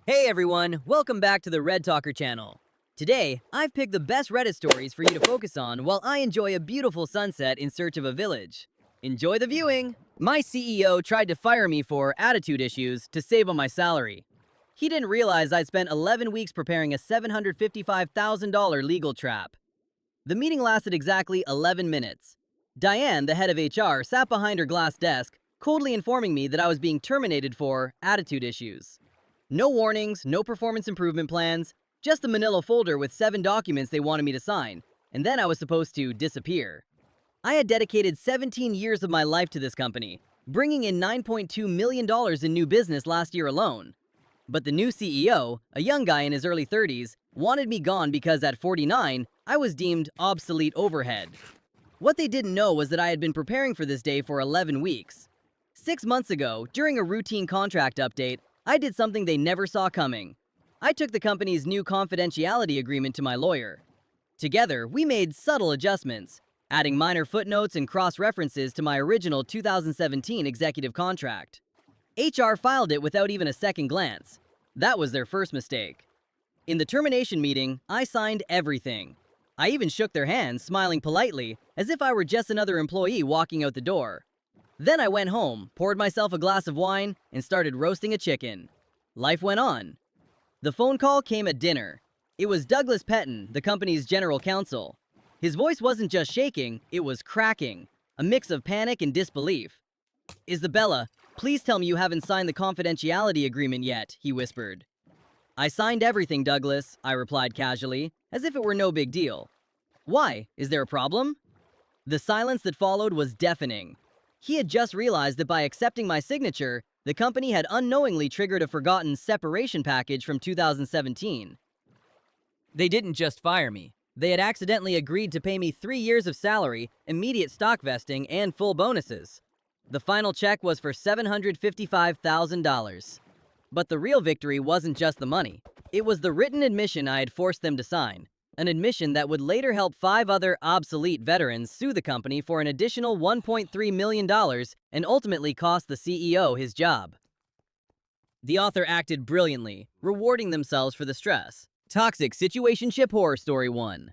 Hey everyone, welcome back to the Red Talker channel. Today, I've picked the best Reddit stories for you to focus on while I enjoy a beautiful sunset in search of a village. Enjoy the viewing! My CEO tried to fire me for attitude issues to save on my salary. He didn't realize I'd spent 11 weeks preparing a $755,000 legal trap. The meeting lasted exactly 11 minutes. Diane, the head of HR, sat behind her glass desk, coldly informing me that I was being terminated for attitude issues. No warnings, no performance improvement plans, just a manila folder with 7 documents they wanted me to sign, and then I was supposed to disappear. I had dedicated 17 years of my life to this company, bringing in $9.2 million in new business last year alone. But the new CEO, a young guy in his early 30s, wanted me gone because at 49, I was deemed obsolete overhead. What they didn't know was that I had been preparing for this day for 11 weeks. 6 months ago, during a routine contract update, I did something they never saw coming. I took the company's new confidentiality agreement to my lawyer. Together, we made subtle adjustments, adding minor footnotes and cross-references to my original 2017 executive contract. HR filed it without even a second glance. That was their first mistake. In the termination meeting, I signed everything. I even shook their hands, smiling politely, as if I were just another employee walking out the door. Then I went home, poured myself a glass of wine, and started roasting a chicken. Life went on. The phone call came at dinner. It was Douglas Petton, the company's general counsel. His voice wasn't just shaking, it was cracking, a mix of panic and disbelief. "Isabella, please tell me you haven't signed the confidentiality agreement yet," he whispered. "I signed everything, Douglas," I replied casually, as if it were no big deal. "Why? Is there a problem?" The silence that followed was deafening. He had just realized that by accepting my signature, the company had unknowingly triggered a forgotten separation package from 2017. They didn't just fire me. They had accidentally agreed to pay me 3 years of salary, immediate stock vesting, and full bonuses. The final check was for $755,000. But the real victory wasn't just the money. It was the written admission I had forced them to sign. An admission that would later help 5 other obsolete veterans sue the company for an additional $1.3 million and ultimately cost the CEO his job. The author acted brilliantly, rewarding themselves for the stress. Toxic Situationship Horror Story 1.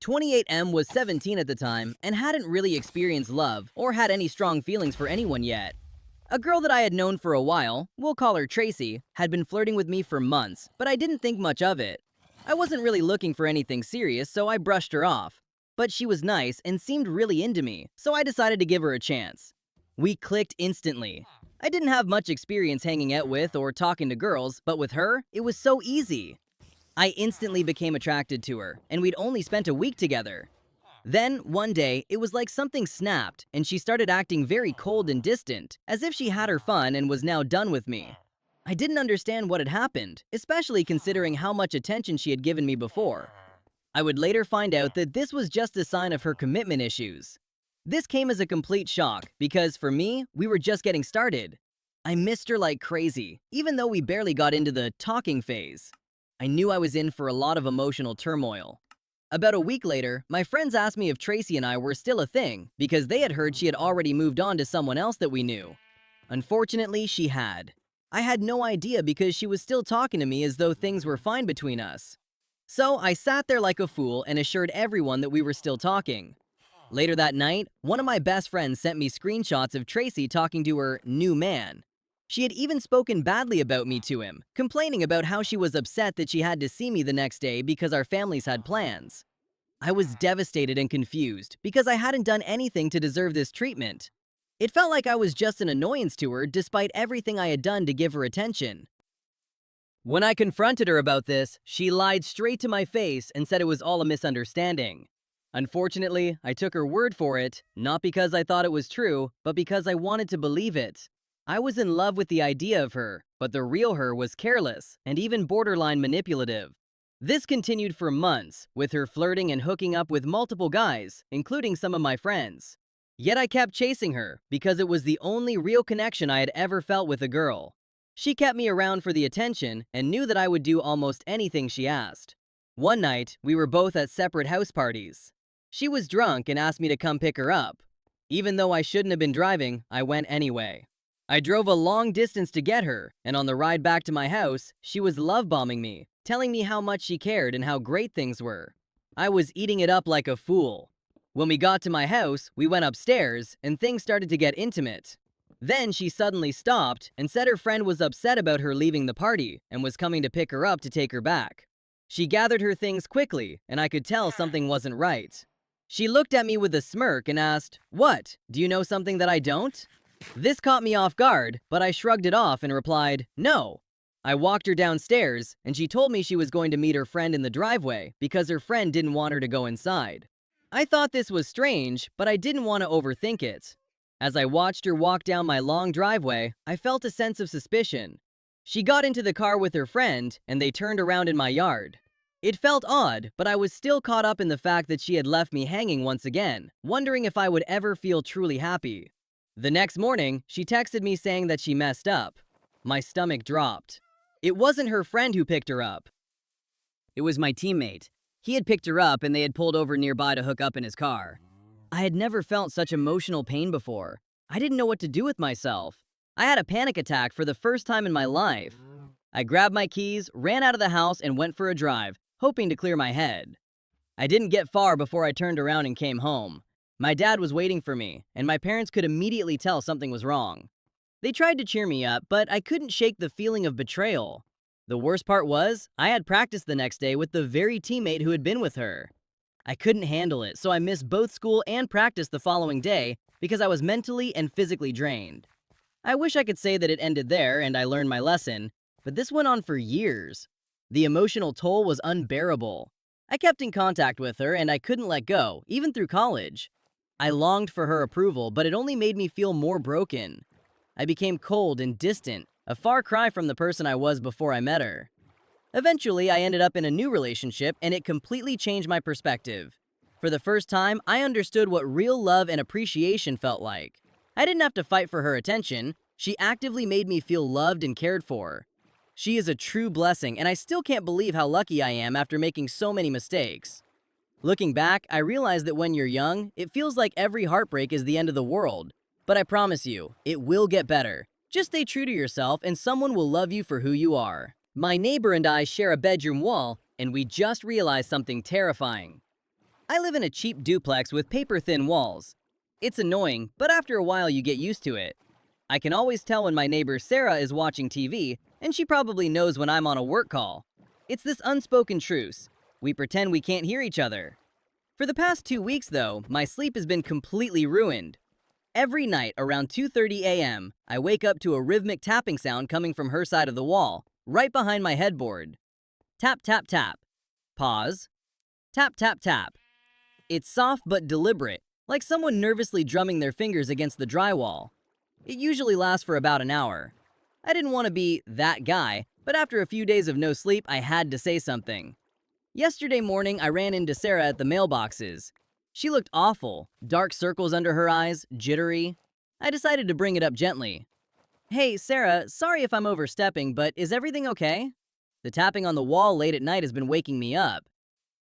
28M was 17 at the time and hadn't really experienced love or had any strong feelings for anyone yet. A girl that I had known for a while, we'll call her Tracy, had been flirting with me for months, but I didn't think much of it. I wasn't really looking for anything serious, so I brushed her off. But she was nice and seemed really into me, so I decided to give her a chance. We clicked instantly. I didn't have much experience hanging out with or talking to girls, but with her, it was so easy. I instantly became attracted to her, and we'd only spent a week together. Then, one day, it was like something snapped, and she started acting very cold and distant, as if she had her fun and was now done with me. I didn't understand what had happened, especially considering how much attention she had given me before. I would later find out that this was just a sign of her commitment issues. This came as a complete shock, because for me, we were just getting started. I missed her like crazy, even though we barely got into the talking phase. I knew I was in for a lot of emotional turmoil. About a week later, my friends asked me if Tracy and I were still a thing, because they had heard she had already moved on to someone else that we knew. Unfortunately, she had. I had no idea because she was still talking to me as though things were fine between us. So I sat there like a fool and assured everyone that we were still talking. Later that night, one of my best friends sent me screenshots of Tracy talking to her new man. She had even spoken badly about me to him, complaining about how she was upset that she had to see me the next day because our families had plans. I was devastated and confused because I hadn't done anything to deserve this treatment. It felt like I was just an annoyance to her despite everything I had done to give her attention. When I confronted her about this, she lied straight to my face and said it was all a misunderstanding. Unfortunately, I took her word for it, not because I thought it was true, but because I wanted to believe it. I was in love with the idea of her, but the real her was careless and even borderline manipulative. This continued for months, with her flirting and hooking up with multiple guys, including some of my friends. Yet I kept chasing her because it was the only real connection I had ever felt with a girl. She kept me around for the attention and knew that I would do almost anything she asked. One night, we were both at separate house parties. She was drunk and asked me to come pick her up. Even though I shouldn't have been driving, I went anyway. I drove a long distance to get her, and on the ride back to my house, she was love bombing me, telling me how much she cared and how great things were. I was eating it up like a fool. When we got to my house, we went upstairs, and things started to get intimate. Then she suddenly stopped and said her friend was upset about her leaving the party and was coming to pick her up to take her back. She gathered her things quickly, and I could tell something wasn't right. She looked at me with a smirk and asked, "What? Do you know something that I don't?" This caught me off guard, but I shrugged it off and replied, "No." I walked her downstairs, and she told me she was going to meet her friend in the driveway because her friend didn't want her to go inside. I thought this was strange, but I didn't want to overthink it. As I watched her walk down my long driveway, I felt a sense of suspicion. She got into the car with her friend, and they turned around in my yard. It felt odd, but I was still caught up in the fact that she had left me hanging once again, wondering if I would ever feel truly happy. The next morning, she texted me saying that she messed up. My stomach dropped. It wasn't her friend who picked her up. It was my teammate. He had picked her up and they had pulled over nearby to hook up in his car. I had never felt such emotional pain before. I didn't know what to do with myself. I had a panic attack for the first time in my life. I grabbed my keys, ran out of the house, and went for a drive, hoping to clear my head. I didn't get far before I turned around and came home. My dad was waiting for me, and my parents could immediately tell something was wrong. They tried to cheer me up, but I couldn't shake the feeling of betrayal. The worst part was, I had practice the next day with the very teammate who had been with her. I couldn't handle it, so I missed both school and practice the following day because I was mentally and physically drained. I wish I could say that it ended there and I learned my lesson, but this went on for years. The emotional toll was unbearable. I kept in contact with her and I couldn't let go, even through college. I longed for her approval, but it only made me feel more broken. I became cold and distant, a far cry from the person I was before I met her. Eventually, I ended up in a new relationship, and it completely changed my perspective. For the first time, I understood what real love and appreciation felt like. I didn't have to fight for her attention. She actively made me feel loved and cared for. She is a true blessing, and I still can't believe how lucky I am after making so many mistakes. Looking back, I realize that when you're young, it feels like every heartbreak is the end of the world. But I promise you, it will get better. Just stay true to yourself and someone will love you for who you are. My neighbor and I share a bedroom wall, and we just realized something terrifying. I live in a cheap duplex with paper-thin walls. It's annoying, but after a while you get used to it. I can always tell when my neighbor Sarah is watching TV, and she probably knows when I'm on a work call. It's this unspoken truce. We pretend we can't hear each other. For the past 2 weeks, though, my sleep has been completely ruined. Every night around 2:30 a.m., I wake up to a rhythmic tapping sound coming from her side of the wall, right behind my headboard. Tap, tap, tap. Pause. Tap, tap, tap. It's soft but deliberate, like someone nervously drumming their fingers against the drywall. It usually lasts for about an hour. I didn't want to be that guy, but after a few days of no sleep, I had to say something. Yesterday morning, I ran into Sarah at the mailboxes. She looked awful, dark circles under her eyes, jittery. I decided to bring it up gently. "Hey, Sarah, sorry if I'm overstepping, but is everything okay? The tapping on the wall late at night has been waking me up."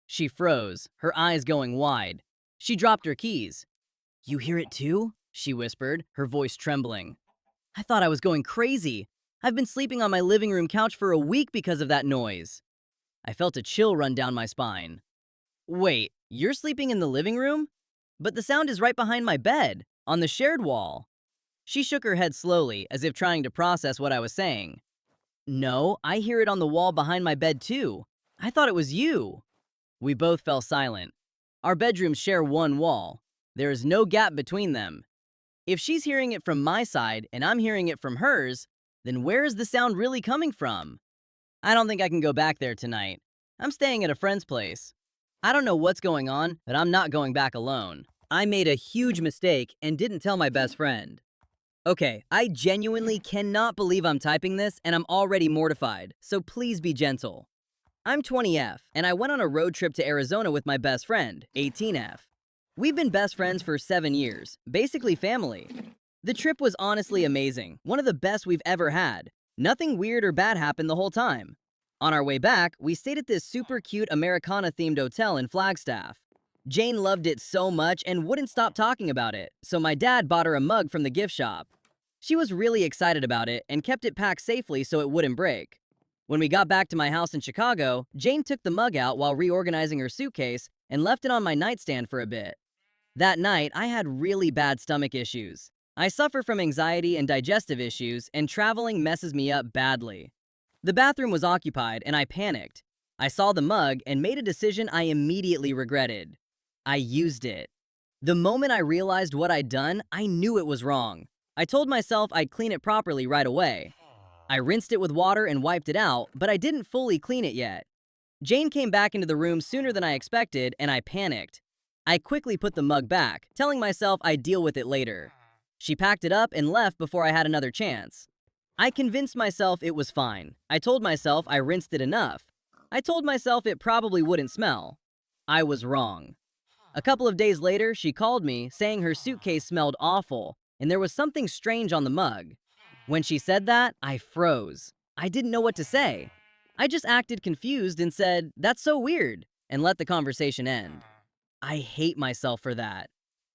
She froze, her eyes going wide. She dropped her keys. "You hear it too?" she whispered, her voice trembling. I thought I was going crazy. I've been sleeping on my living room couch for a week because of that noise. I felt a chill run down my spine. "Wait, you're sleeping in the living room? But the sound is right behind my bed, on the shared wall." She shook her head slowly, as if trying to process what I was saying. "No, I hear it on the wall behind my bed too. I thought it was you." We both fell silent. Our bedrooms share one wall. There is no gap between them. If she's hearing it from my side and I'm hearing it from hers, then where is the sound really coming from? I don't think I can go back there tonight. I'm staying at a friend's place. I don't know what's going on, but I'm not going back alone. I made a huge mistake and didn't tell my best friend. Okay, I genuinely cannot believe I'm typing this and I'm already mortified, so please be gentle. I'm 20F, and I went on a road trip to Arizona with my best friend, 18F. We've been best friends for 7 years, basically family. The trip was honestly amazing, one of the best we've ever had. Nothing weird or bad happened the whole time. On our way back, we stayed at this super cute Americana-themed hotel in Flagstaff. Jane loved it so much and wouldn't stop talking about it, so my dad bought her a mug from the gift shop. She was really excited about it and kept it packed safely so it wouldn't break. When we got back to my house in Chicago, Jane took the mug out while reorganizing her suitcase and left it on my nightstand for a bit. That night, I had really bad stomach issues. I suffer from anxiety and digestive issues, and traveling messes me up badly. The bathroom was occupied, and I panicked. I saw the mug and made a decision I immediately regretted. I used it. The moment I realized what I'd done, I knew it was wrong. I told myself I'd clean it properly right away. I rinsed it with water and wiped it out, but I didn't fully clean it yet. Jane came back into the room sooner than I expected, and I panicked. I quickly put the mug back, telling myself I'd deal with it later. She packed it up and left before I had another chance. I convinced myself it was fine. I told myself I rinsed it enough. I told myself it probably wouldn't smell. I was wrong. A couple of days later, she called me, saying her suitcase smelled awful, and there was something strange on the mug. When she said that, I froze. I didn't know what to say. I just acted confused and said, "That's so weird," and let the conversation end. I hate myself for that.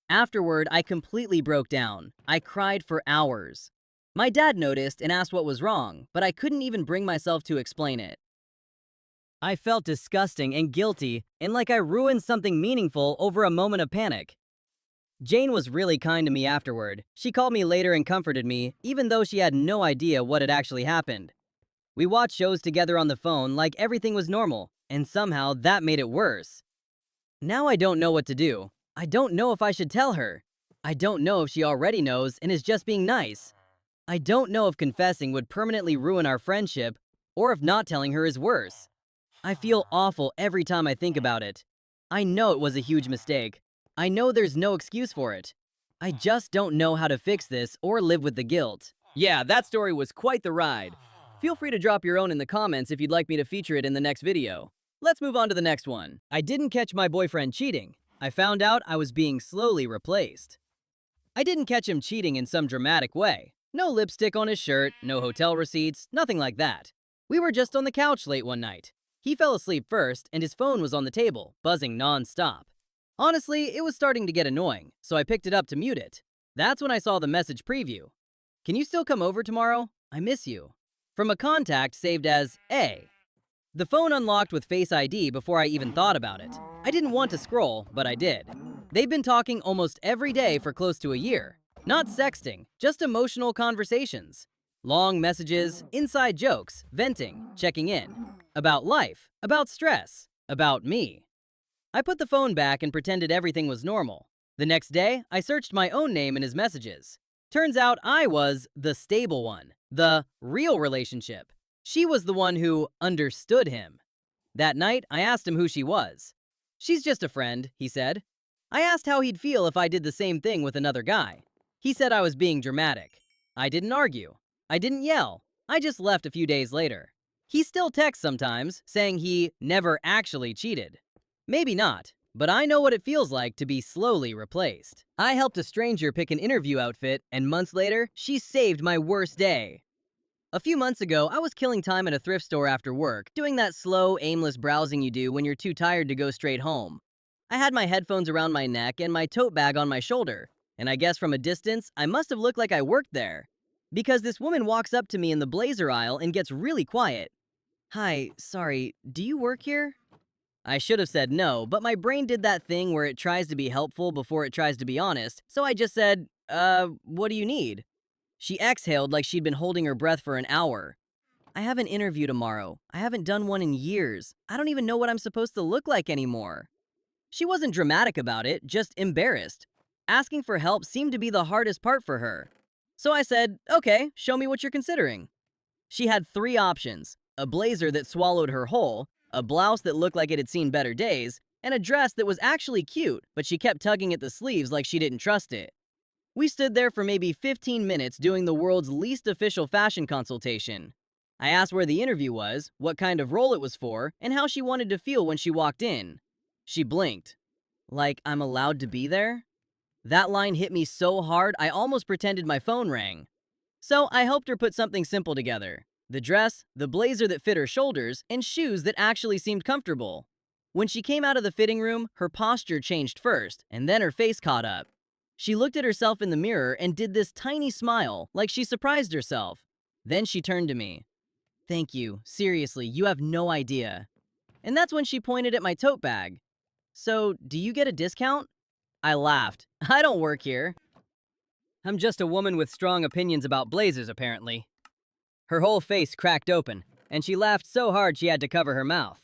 Afterward, I completely broke down. I cried for hours. My dad noticed and asked what was wrong, but I couldn't even bring myself to explain it. I felt disgusting and guilty, and like I ruined something meaningful over a moment of panic. Jane was really kind to me afterward. She called me later and comforted me, even though she had no idea what had actually happened. We watched shows together on the phone like everything was normal, and somehow that made it worse. Now I don't know what to do. I don't know if I should tell her. I don't know if she already knows and is just being nice. I don't know if confessing would permanently ruin our friendship or if not telling her is worse. I feel awful every time I think about it. I know it was a huge mistake. I know there's no excuse for it. I just don't know how to fix this or live with the guilt. Yeah, that story was quite the ride. Feel free to drop your own in the comments if you'd like me to feature it in the next video. Let's move on to the next one. I didn't catch my boyfriend cheating. I found out I was being slowly replaced. I didn't catch him cheating in some dramatic way. No lipstick on his shirt, no hotel receipts, nothing like that. We were just on the couch late one night. He fell asleep first, and his phone was on the table, buzzing non-stop. Honestly, it was starting to get annoying, so I picked it up to mute it. That's when I saw the message preview. "Can you still come over tomorrow? I miss you." From a contact saved as A. The phone unlocked with Face ID before I even thought about it. I didn't want to scroll, but I did. They've been talking almost every day for close to a year. Not sexting, just emotional conversations. Long messages, inside jokes, venting, checking in. About life, about stress, about me. I put the phone back and pretended everything was normal. The next day, I searched my own name in his messages. Turns out I was the stable one, the real relationship. She was the one who understood him. That night, I asked him who she was. "She's just a friend," he said. I asked how he'd feel if I did the same thing with another guy. He said I was being dramatic. I didn't argue. I didn't yell. I just left a few days later. He still texts sometimes, saying he never actually cheated. Maybe not, but I know what it feels like to be slowly replaced. I helped a stranger pick an interview outfit, and months later, she saved my worst day. A few months ago, I was killing time at a thrift store after work, doing that slow, aimless browsing you do when you're too tired to go straight home. I had my headphones around my neck and my tote bag on my shoulder, and I guess from a distance, I must have looked like I worked there. Because this woman walks up to me in the blazer aisle and gets really quiet. "Hi, sorry, do you work here?" I should have said no, but my brain did that thing where it tries to be helpful before it tries to be honest, so I just said, what do you need?" She exhaled like she'd been holding her breath for an hour. "I have an interview tomorrow. I haven't done one in years. I don't even know what I'm supposed to look like anymore." She wasn't dramatic about it, just embarrassed. Asking for help seemed to be the hardest part for her. So I said, "Okay, show me what you're considering." She had 3 options: a blazer that swallowed her whole, a blouse that looked like it had seen better days, and a dress that was actually cute, but she kept tugging at the sleeves like she didn't trust it. We stood there for maybe 15 minutes doing the world's least official fashion consultation. I asked where the interview was, what kind of role it was for, and how she wanted to feel when she walked in. She blinked. Like I'm allowed to be there? That line hit me so hard I almost pretended my phone rang. So I helped her put something simple together. The dress, the blazer that fit her shoulders, and shoes that actually seemed comfortable. When she came out of the fitting room, her posture changed first, and then her face caught up. She looked at herself in the mirror and did this tiny smile, like she surprised herself. Then she turned to me. Thank you. Seriously, you have no idea. And that's when she pointed at my tote bag. So, do you get a discount? I laughed. I don't work here. I'm just a woman with strong opinions about blazers, apparently. Her whole face cracked open, and she laughed so hard she had to cover her mouth.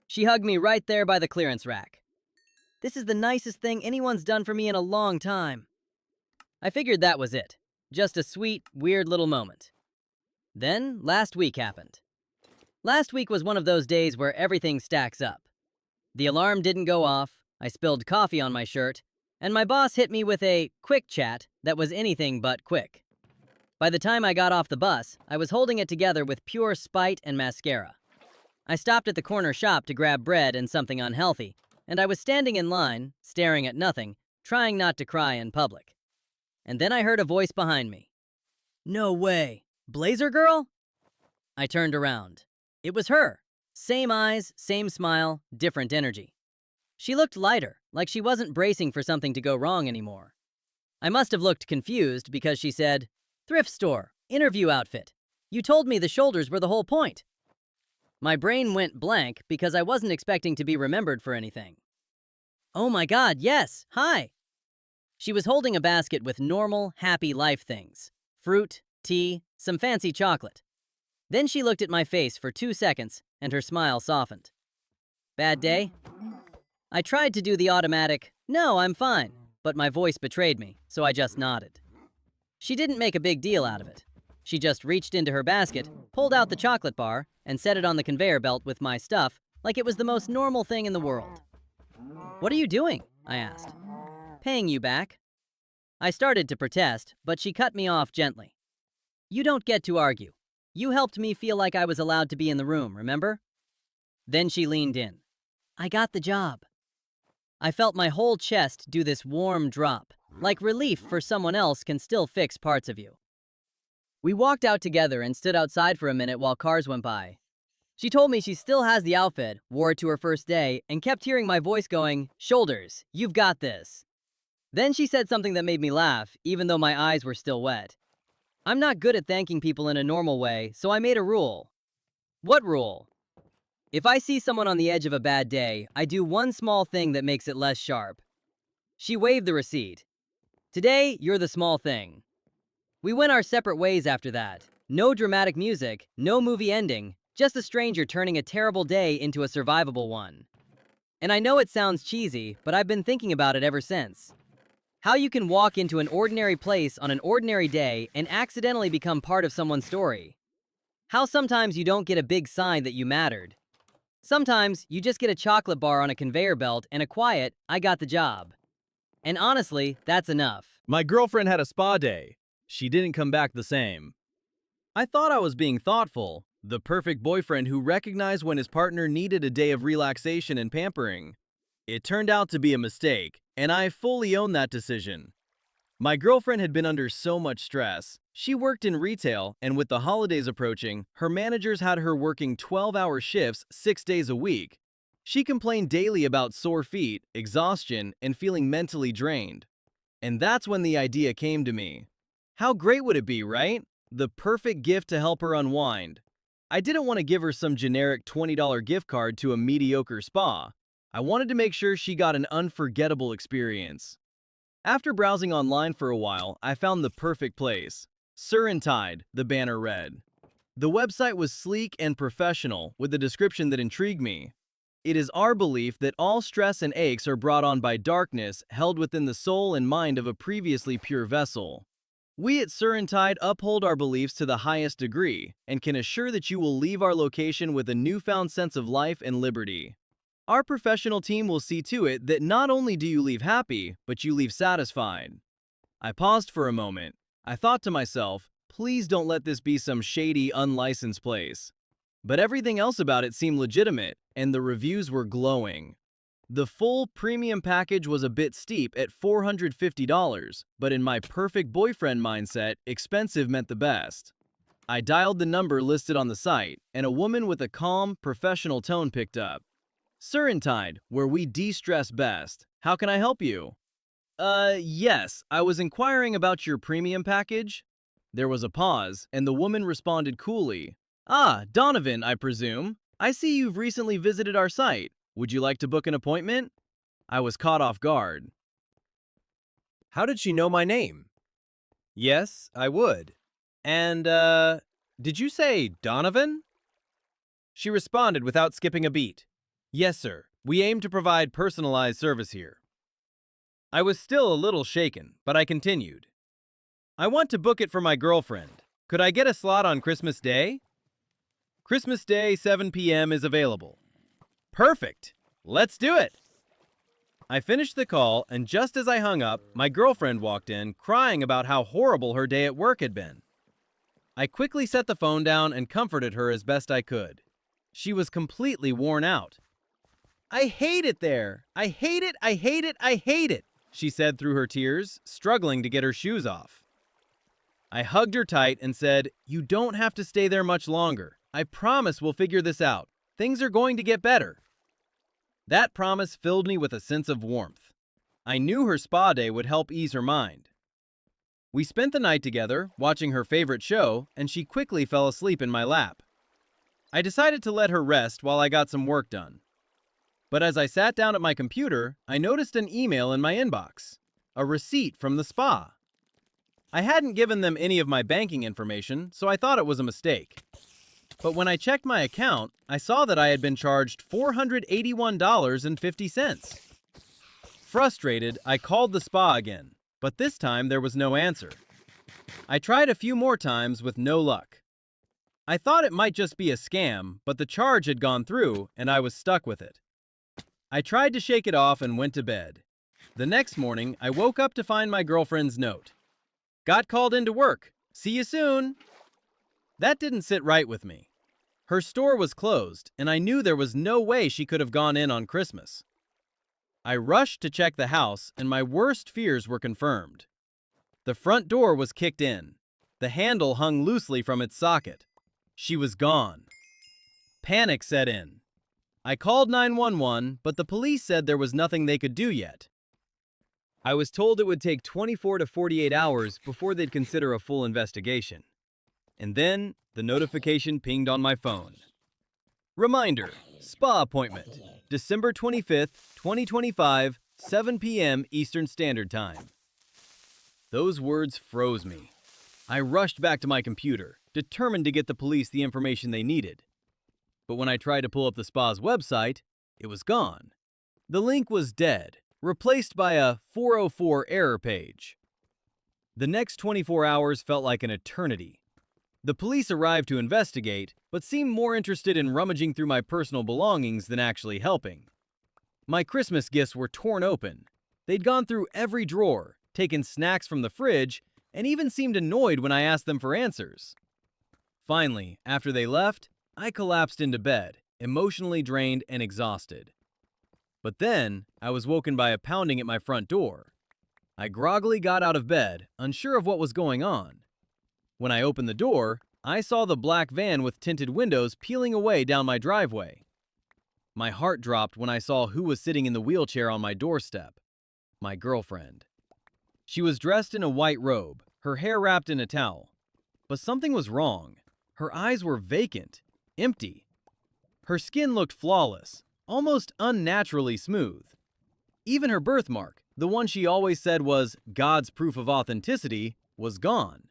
She hugged me right there by the clearance rack. This is the nicest thing anyone's done for me in a long time. I figured that was it. Just a sweet, weird little moment. Then, last week happened. Last week was one of those days where everything stacks up. The alarm didn't go off, I spilled coffee on my shirt, and my boss hit me with a quick chat that was anything but quick. By the time I got off the bus, I was holding it together with pure spite and mascara. I stopped at the corner shop to grab bread and something unhealthy, and I was standing in line, staring at nothing, trying not to cry in public. And then I heard a voice behind me. No way. Blazer girl? I turned around. It was her. Same eyes, same smile, different energy. She looked lighter, like she wasn't bracing for something to go wrong anymore. I must have looked confused because she said, Thrift store, interview outfit. You told me the shoulders were the whole point. My brain went blank because I wasn't expecting to be remembered for anything. Oh my God, yes, hi. She was holding a basket with normal, happy life things. Fruit, tea, some fancy chocolate. Then she looked at my face for 2 seconds, and her smile softened. Bad day? I tried to do the automatic, no, I'm fine, but my voice betrayed me, so I just nodded. She didn't make a big deal out of it. She just reached into her basket, pulled out the chocolate bar, and set it on the conveyor belt with my stuff like it was the most normal thing in the world. What are you doing? I asked. Paying you back. I started to protest, but she cut me off gently. You don't get to argue. You helped me feel like I was allowed to be in the room, remember? Then she leaned in. I got the job. I felt my whole chest do this warm drop, like relief for someone else can still fix parts of you. We walked out together and stood outside for a minute while cars went by. She told me she still has the outfit, wore it to her first day, and kept hearing my voice going, Shoulders, you've got this. Then she said something that made me laugh, even though my eyes were still wet. I'm not good at thanking people in a normal way, so I made a rule. What rule? If I see someone on the edge of a bad day, I do one small thing that makes it less sharp. She waved the receipt. Today, you're the small thing. We went our separate ways after that. No dramatic music, no movie ending, just a stranger turning a terrible day into a survivable one. And I know it sounds cheesy, but I've been thinking about it ever since. How you can walk into an ordinary place on an ordinary day and accidentally become part of someone's story. How sometimes you don't get a big sign that you mattered. Sometimes you just get a chocolate bar on a conveyor belt and a quiet, I got the job. And honestly, that's enough. My girlfriend had a spa day. She didn't come back the same. I thought I was being thoughtful, the perfect boyfriend who recognized when his partner needed a day of relaxation and pampering. It turned out to be a mistake, and I fully own that decision. My girlfriend had been under so much stress. She worked in retail, and with the holidays approaching, her managers had her working 12-hour shifts 6 days a week. She complained daily about sore feet, exhaustion, and feeling mentally drained. And that's when the idea came to me. How great would it be, right? The perfect gift to help her unwind. I didn't want to give her some generic $20 gift card to a mediocre spa. I wanted to make sure she got an unforgettable experience. After browsing online for a while, I found the perfect place. Sur and Tide, the banner read. The website was sleek and professional, with a description that intrigued me. It is our belief that all stress and aches are brought on by darkness held within the soul and mind of a previously pure vessel. We at Sur and Tide uphold our beliefs to the highest degree and can assure that you will leave our location with a newfound sense of life and liberty. Our professional team will see to it that not only do you leave happy, but you leave satisfied. I paused for a moment. I thought to myself, please don't let this be some shady, unlicensed place. But everything else about it seemed legitimate, and the reviews were glowing. The full premium package was a bit steep at $450, but in my perfect boyfriend mindset, expensive meant the best. I dialed the number listed on the site, and a woman with a calm, professional tone picked up. Sur and Tide, where we de-stress best. How can I help you? Yes, I was inquiring about your premium package. There was a pause, and the woman responded coolly. Ah, Donovan, I presume. I see you've recently visited our site. Would you like to book an appointment? I was caught off guard. How did she know my name? Yes, I would. And, did you say Donovan? She responded without skipping a beat. Yes, sir. We aim to provide personalized service here. I was still a little shaken, but I continued. I want to book it for my girlfriend. Could I get a slot on Christmas Day? Christmas Day, 7 p.m. is available. Perfect. Let's do it. I finished the call, and just as I hung up, my girlfriend walked in, crying about how horrible her day at work had been. I quickly set the phone down and comforted her as best I could. She was completely worn out. I hate it there. I hate it, I hate it, I hate it, she said through her tears, struggling to get her shoes off. I hugged her tight and said, "You don't have to stay there much longer. I promise we'll figure this out. Things are going to get better." That promise filled me with a sense of warmth. I knew her spa day would help ease her mind. We spent the night together, watching her favorite show, and she quickly fell asleep in my lap. I decided to let her rest while I got some work done. But as I sat down at my computer, I noticed an email in my inbox, a receipt from the spa. I hadn't given them any of my banking information, so I thought it was a mistake. But when I checked my account, I saw that I had been charged $481.50. Frustrated, I called the spa again, but this time there was no answer. I tried a few more times with no luck. I thought it might just be a scam, but the charge had gone through and I was stuck with it. I tried to shake it off and went to bed. The next morning, I woke up to find my girlfriend's note. Got called into work. See you soon. That didn't sit right with me. Her store was closed, and I knew there was no way she could have gone in on Christmas. I rushed to check the house, and my worst fears were confirmed. The front door was kicked in. The handle hung loosely from its socket. She was gone. Panic set in. I called 911, but the police said there was nothing they could do yet. I was told it would take 24 to 48 hours before they'd consider a full investigation. And then, the notification pinged on my phone. Reminder, spa appointment, December 25th, 2025, 7 p.m. Eastern Standard Time. Those words froze me. I rushed back to my computer, determined to get the police the information they needed. But when I tried to pull up the spa's website, it was gone. The link was dead, replaced by a 404 error page. The next 24 hours felt like an eternity. The police arrived to investigate, but seemed more interested in rummaging through my personal belongings than actually helping. My Christmas gifts were torn open. They'd gone through every drawer, taken snacks from the fridge, and even seemed annoyed when I asked them for answers. Finally, after they left, I collapsed into bed, emotionally drained and exhausted. But then, I was woken by a pounding at my front door. I groggily got out of bed, unsure of what was going on. When I opened the door, I saw the black van with tinted windows peeling away down my driveway. My heart dropped when I saw who was sitting in the wheelchair on my doorstep. My girlfriend. She was dressed in a white robe, her hair wrapped in a towel. But something was wrong. Her eyes were vacant, empty. Her skin looked flawless, almost unnaturally smooth. Even her birthmark, the one she always said was God's proof of authenticity, was gone.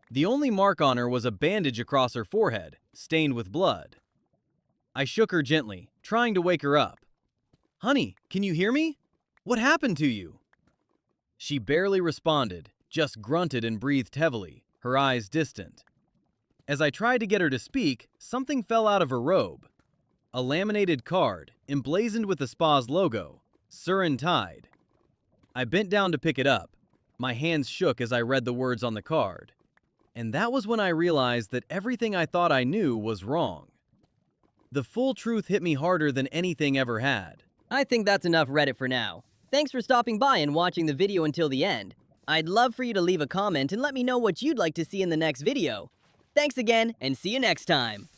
The only mark on her was a bandage across her forehead, stained with blood. I shook her gently, trying to wake her up. "Honey, can you hear me? What happened to you?" She barely responded, just grunted and breathed heavily, her eyes distant. As I tried to get her to speak, something fell out of her robe. A laminated card, emblazoned with the spa's logo, Surin Tide. I bent down to pick it up. My hands shook as I read the words on the card. And that was when I realized that everything I thought I knew was wrong. The full truth hit me harder than anything ever had. I think that's enough Reddit for now. Thanks for stopping by and watching the video until the end. I'd love for you to leave a comment and let me know what you'd like to see in the next video. Thanks again, and see you next time.